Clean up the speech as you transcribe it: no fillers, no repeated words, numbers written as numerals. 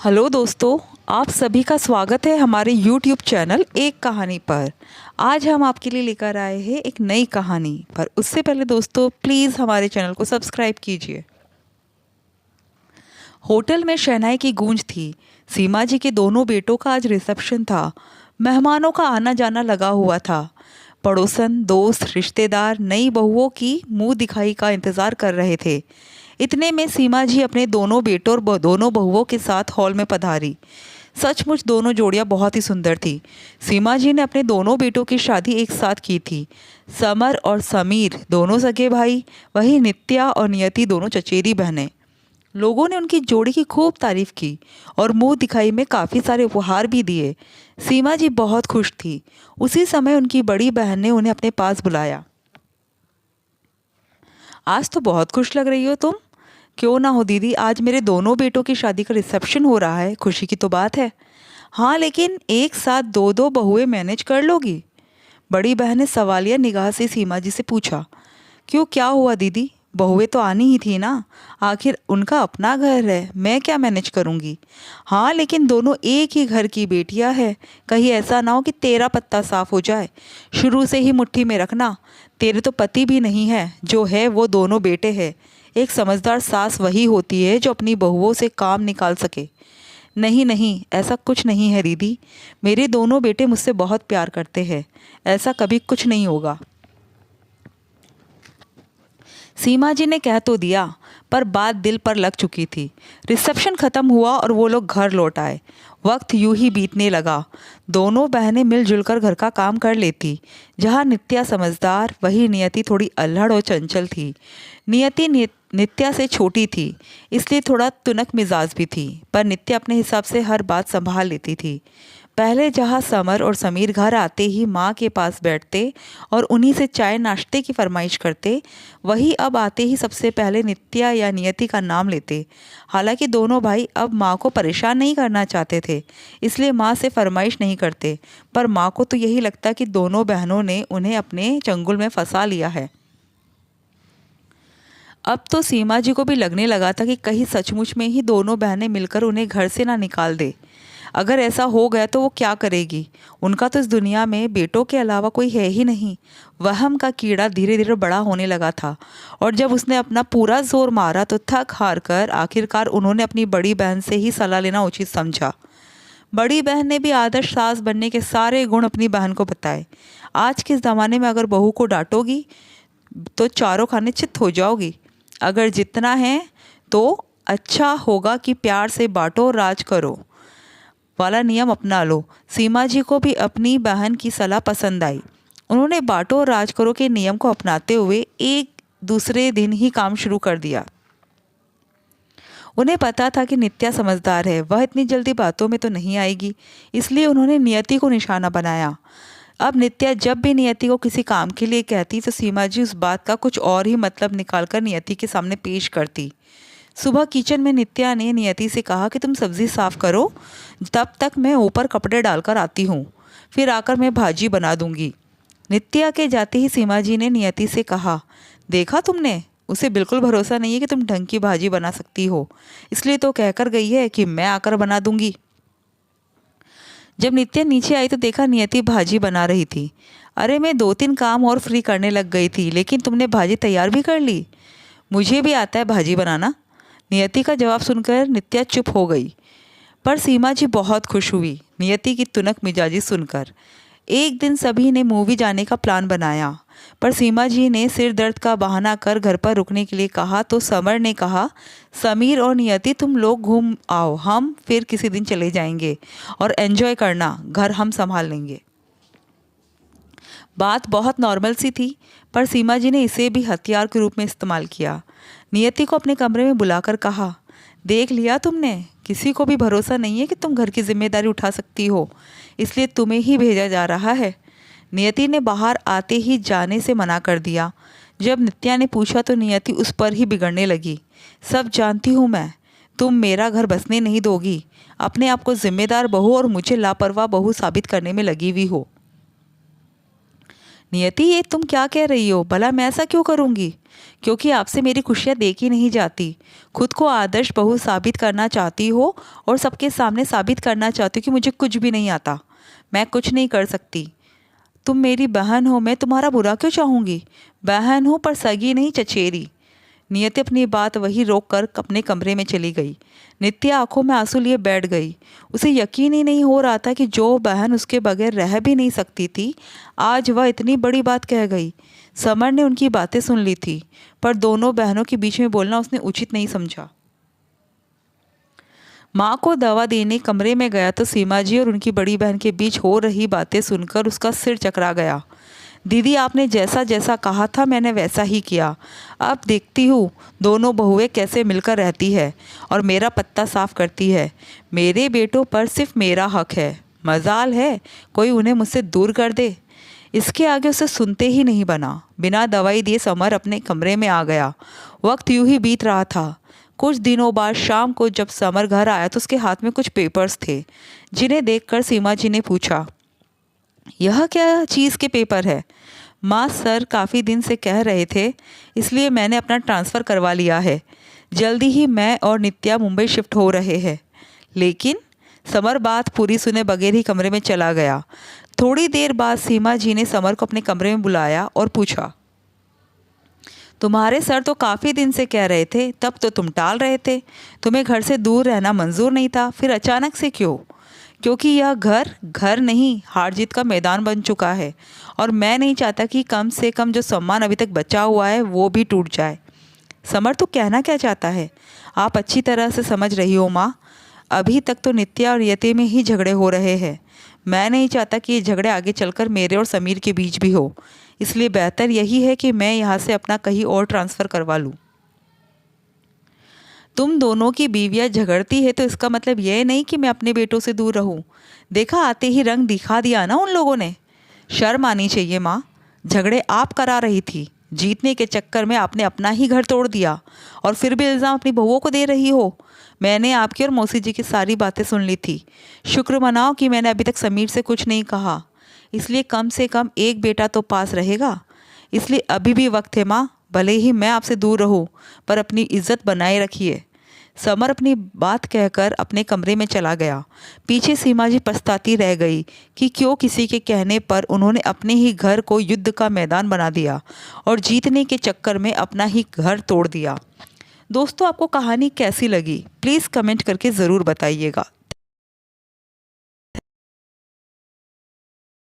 Hello दोस्तों, आप सभी का स्वागत है हमारे YouTube चैनल एक कहानी पर। आज हम आपके लिए लेकर आए हैं एक नई कहानी। पर उससे पहले दोस्तों प्लीज़ हमारे चैनल को सब्सक्राइब कीजिए। होटल में शहनाई की गूंज थी। सीमा जी के दोनों बेटों का आज रिसेप्शन था। मेहमानों का आना जाना लगा हुआ था। पड़ोसन, दोस्त, रिश्तेदार नई बहुओं की मुंह दिखाई का इंतज़ार कर रहे थे। इतने में सीमा जी अपने दोनों बेटों और दोनों बहुओं के साथ हॉल में पधारी। सचमुच दोनों जोड़ियां बहुत ही सुंदर थी। सीमा जी ने अपने दोनों बेटों की शादी एक साथ की थी। समर और समीर दोनों सगे भाई, वही नित्या और नियति दोनों चचेरी बहनें। लोगों ने उनकी जोड़ी की खूब तारीफ की और मुंह दिखाई में काफ़ी सारे उपहार भी दिए। सीमा जी बहुत खुश थी। उसी समय उनकी बड़ी बहन ने उन्हें अपने पास बुलाया। आज तो बहुत खुश लग रही हो तुम। क्यों ना हो दीदी, आज मेरे दोनों बेटों की शादी का रिसेप्शन हो रहा है, खुशी की तो बात है। हाँ, लेकिन एक साथ दो दो बहुएं मैनेज कर लोगी? बड़ी बहन ने सवालिया निगाह से सीमा जी से पूछा। क्यों, क्या हुआ दीदी? बहुएं तो आनी ही थी ना, आखिर उनका अपना घर है, मैं क्या मैनेज करूँगी? हाँ, लेकिन दोनों एक ही घर की बेटियां हैं, कहीं ऐसा ना हो कि तेरा पत्ता साफ हो जाए। शुरू से ही मुट्ठी में रखना। तेरे तो पति भी नहीं है, जो है वो दोनों बेटे हैं। एक समझदार सास वही होती है जो अपनी बहुओं से काम निकाल सके। नहीं नहीं, ऐसा कुछ नहीं है दीदी। मेरे दोनों बेटे मुझसे बहुत प्यार करते हैं, ऐसा कभी कुछ नहीं होगा। सीमा जी ने कह तो दिया, पर बात दिल पर लग चुकी थी। रिसेप्शन खत्म हुआ और वो लोग घर लौट आए। वक्त यूं ही बीतने लगा। दोनों बहनें मिलजुल कर घर का काम कर लेती। जहाँ नित्या समझदार, वही नियति थोड़ी अल्हड़ और चंचल थी। नियति नित्या से छोटी थी, इसलिए थोड़ा तुनक मिजाज भी थी, पर नित्या अपने हिसाब से हर बात संभाल लेती थी। पहले जहाँ समर और समीर घर आते ही माँ के पास बैठते और उन्हीं से चाय नाश्ते की फरमाइश करते, वही अब आते ही सबसे पहले नित्या या नियति का नाम लेते। हालांकि दोनों भाई अब माँ को परेशान नहीं करना चाहते थे, इसलिए माँ से फरमाइश नहीं करते, पर माँ को तो यही लगता कि दोनों बहनों ने उन्हें अपने चंगुल में फंसा लिया है। अब तो सीमा जी को भी लगने लगा था कि कहीं सचमुच में ही दोनों बहनें मिलकर उन्हें घर से ना निकाल दे। अगर ऐसा हो गया तो वो क्या करेगी? उनका तो इस दुनिया में बेटों के अलावा कोई है ही नहीं। वहम का कीड़ा धीरे धीरे बड़ा होने लगा था, और जब उसने अपना पूरा जोर मारा तो थक हार कर आखिरकार उन्होंने अपनी बड़ी बहन से ही सलाह लेना उचित समझा। बड़ी बहन ने भी आदर्श सास बनने के सारे गुण अपनी बहन को बताए। आज के ज़माने में अगर बहू को डांटोगी तो चारों खाने चित्त हो जाओगी। अगर जितना है तो अच्छा होगा कि प्यार से बांटो, राज करो वाला नियम अपना लो। सीमा जी को भी अपनी बहन की सलाह पसंद आई। उन्होंने बांटो और राज करो के नियम को अपनाते हुए एक दूसरे दिन ही काम शुरू कर दिया। उन्हें पता था कि नित्या समझदार है, वह इतनी जल्दी बातों में तो नहीं आएगी, इसलिए उन्होंने नियति को निशाना बनाया। अब नित्या जब भी नियति को किसी काम के लिए कहती तो सीमा जी उस बात का कुछ और ही मतलब निकालकर नियति के सामने पेश करती। सुबह किचन में नित्या ने नियति से कहा कि तुम सब्जी साफ करो, तब तक मैं ऊपर कपड़े डालकर आती हूँ, फिर आकर मैं भाजी बना दूंगी। नित्या के जाते ही सीमा जी ने नियति से कहा, देखा तुमने, उसे बिल्कुल भरोसा नहीं है कि तुम ढंग की भाजी बना सकती हो, इसलिए तो कहकर गई है कि मैं आकर बना दूंगी। जब नित्या नीचे आई तो देखा नियति भाजी बना रही थी। अरे, मैं 2-3 काम और फ्री करने लग गई थी, लेकिन तुमने भाजी तैयार भी कर ली। मुझे भी आता है भाजी बनाना। नियति का जवाब सुनकर नित्या चुप हो गई, पर सीमा जी बहुत खुश हुई नियति की तुनक मिजाजी सुनकर। एक दिन सभी ने मूवी जाने का प्लान बनाया, पर सीमा जी ने सिर दर्द का बहाना कर घर पर रुकने के लिए कहा तो समर ने कहा, समीर और नियति तुम लोग घूम आओ, हम फिर किसी दिन चले जाएंगे और एंजॉय करना, घर हम संभाल लेंगे। बात बहुत नॉर्मल सी थी, पर सीमा जी ने इसे भी हथियार के रूप में इस्तेमाल किया। नियति को अपने कमरे में बुलाकर कहा, देख लिया तुमने, किसी को भी भरोसा नहीं है कि तुम घर की जिम्मेदारी उठा सकती हो, इसलिए तुम्हें ही भेजा जा रहा है। नियति ने बाहर आते ही जाने से मना कर दिया। जब नित्या ने पूछा तो नियति उस पर ही बिगड़ने लगी। सब जानती हूँ मैं, तुम मेरा घर बसने नहीं दोगी, अपने आप को जिम्मेदार बहू और मुझे लापरवाह बहू साबित करने में लगी हुई हो। नियति, ये तुम क्या कह रही हो? भला मैं ऐसा क्यों करूँगी? क्योंकि आपसे मेरी खुशियाँ देखी नहीं जाती। खुद को आदर्श बहू साबित करना चाहती हो और सबके सामने साबित करना चाहती हो कि मुझे कुछ भी नहीं आता, मैं कुछ नहीं कर सकती। तुम मेरी बहन हो, मैं तुम्हारा बुरा क्यों चाहूँगी? बहन हो पर सगी नहीं, चचेरी। नियति अपनी बात वही रोक कर अपने कमरे में चली गई। नित्या आंखों में आंसू लिए बैठ गई। उसे यकीन ही नहीं हो रहा था कि जो बहन उसके बगैर रह भी नहीं सकती थी, आज वह इतनी बड़ी बात कह गई। समर ने उनकी बातें सुन ली थी, पर दोनों बहनों के बीच में बोलना उसने उचित नहीं समझा। माँ को दवा देने कमरे में गया तो सीमा जी और उनकी बड़ी बहन के बीच हो रही बातें सुनकर उसका सिर चकरा गया। दीदी, आपने जैसा जैसा कहा था मैंने वैसा ही किया। अब देखती हूँ दोनों बहुएं कैसे मिलकर रहती है और मेरा पत्ता साफ करती है। मेरे बेटों पर सिर्फ मेरा हक है। मजाल है कोई उन्हें मुझसे दूर कर दे। इसके आगे उसे सुनते ही नहीं बना। बिना दवाई दिए समर अपने कमरे में आ गया। वक्त यूं ही बीत रहा था। कुछ दिनों बाद शाम को जब समर घर आया तो उसके हाथ में कुछ पेपर्स थे, जिन्हें देखकर सीमा जी ने पूछा, यह क्या चीज़ के पेपर है? माँ, सर काफ़ी दिन से कह रहे थे, इसलिए मैंने अपना ट्रांसफ़र करवा लिया है। जल्दी ही मैं और नित्या मुंबई शिफ्ट हो रहे हैं। लेकिन समर बात पूरी सुने बगैर ही कमरे में चला गया। थोड़ी देर बाद सीमा जी ने समर को अपने कमरे में बुलाया और पूछा, तुम्हारे सर तो काफ़ी दिन से कह रहे थे, तब तो तुम टाल रहे थे। तुम्हें घर से दूर रहना मंजूर नहीं था, फिर अचानक से क्यों? क्योंकि यह घर घर नहीं, हार जीत का मैदान बन चुका है और मैं नहीं चाहता कि कम से कम जो सम्मान अभी तक बचा हुआ है वो भी टूट जाए। समर, तो कहना क्या चाहता है? आप अच्छी तरह से समझ रही हो माँ। अभी तक तो नित्या और यति में ही झगड़े हो रहे हैं। मैं नहीं चाहता कि ये झगड़े आगे चलकर मेरे और समीर के बीच भी हो। इसलिए बेहतर यही है कि मैं यहाँ से अपना कहीं और ट्रांसफ़र करवा लूँ। तुम दोनों की बीवियाँ झगड़ती है तो इसका मतलब यह नहीं कि मैं अपने बेटों से दूर रहूं। देखा, आते ही रंग दिखा दिया ना उन लोगों ने। शर्म आनी चाहिए माँ। झगड़े आप करा रही थी, जीतने के चक्कर में आपने अपना ही घर तोड़ दिया और फिर भी इल्ज़ाम अपनी बहुओं को दे रही हो। मैंने आपकी और मौसी जी की सारी बातें सुन ली थी। शुक्र मनाओ कि मैंने अभी तक समीर से कुछ नहीं कहा, इसलिए कम से कम एक बेटा तो पास रहेगा। इसलिए अभी भी वक्त है माँ। भले ही मैं आपसे दूर रहूं, पर अपनी इज्जत बनाए रखिए। समर अपनी बात कहकर अपने कमरे में चला गया। पीछे सीमा जी पछताती रह गई कि क्यों किसी के कहने पर उन्होंने अपने ही घर को युद्ध का मैदान बना दिया और जीतने के चक्कर में अपना ही घर तोड़ दिया। दोस्तों, आपको कहानी कैसी लगी? प्लीज़ कमेंट करके ज़रूर बताइएगा।